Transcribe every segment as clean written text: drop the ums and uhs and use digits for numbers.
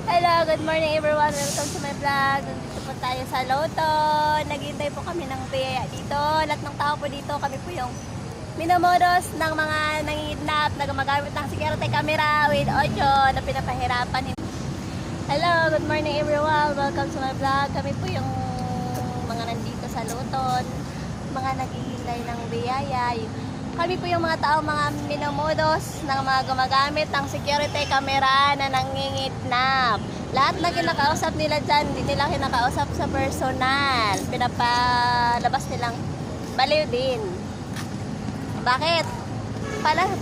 Hello, good morning everyone. Welcome to my vlog. Nandito po tayo sa Loton. Naghihintay po kami ng biyaya dito. Lahat ng tao po dito, kami po yung minamodos ng mga nangidnap na gumagamit ng security camera with audio na pinapahirapan. Hello, good morning everyone. Welcome to my vlog. Kami po yung mga nandito sa Loton, mga naghihintay ng biyaya. Kami po yung mga tao, mga minamodos ng mga gumagamit ng security camera na nangingidnap. Lahat na kinakausap nila dyan, hindi nila kinakausap sa personal. Pinapalabas nilang baliw din. Bakit?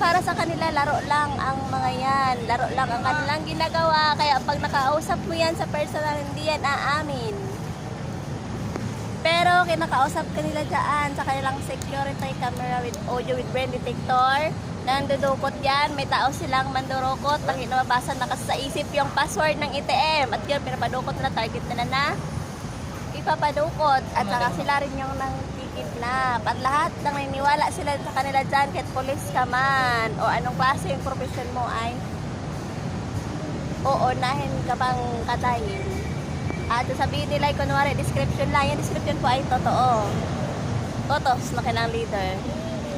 Para sa kanila, laro lang ang mga yan. Laro lang ang kanilang ginagawa. Kaya pag nakausap mo yan sa personal, hindi yan aamin. Pero kinakausap kanila dyan sa kanilang security camera with audio with brain detector. Nandudukot yan, may tao silang mandurukot. Pag inababasa na kasi sa isip yung password ng ATM. At yun, pinapadukot na target nila na ipapadukot. At saka sila rin yung nang kidnap. At lahat ng naniniwala sila sa kanila dyan, kahit police ka man o anong klase yung profession mo ay uunahin ka pang katayin. At sabihin nila, kunwari, description lang. Yung description po ay totoo. Totos na kailang leader.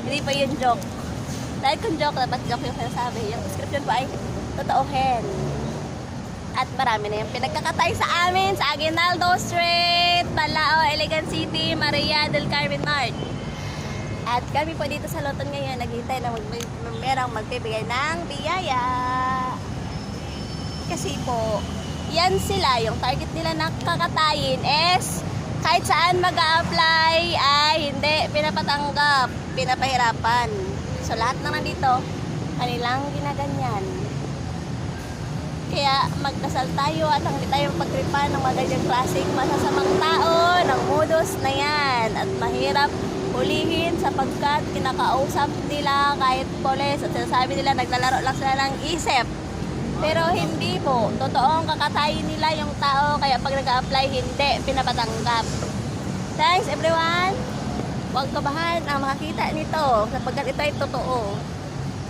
Hindi pa yun joke. Dahil kung joke, dapat joke yung sinasabi. Yung description po ay totoohin. At marami na yung pinagkakatay sa amin sa Aguinaldo Street, Balao, Iligan City, Maria del Carmen Mart. At kami po dito sa Loton ngayon, naghihintay na merong magbibigay ng biyaya. Kasi po, yan sila, yung target nila na kakatayin is kahit saan mag-a-apply ay hindi pinapatanggap, pinapahirapan. So lahat na nandito, kanilang ginaganyan. Kaya magdasal tayo at hindi tayo pagtripan ng mga ganyang klaseng masasamang tao ng modus na yan. At mahirap hulihin sapagkat kinakausap nila kahit polis at sinasabi nila naglalaro lang sila ng isip. Pero hindi po. Totoong kakatayin nila yung tao. Kaya pag nag-a-apply, hindi pinapatanggap. Thanks everyone. Huwag kabahan ang makakita nito sapagkat ito ay totoo.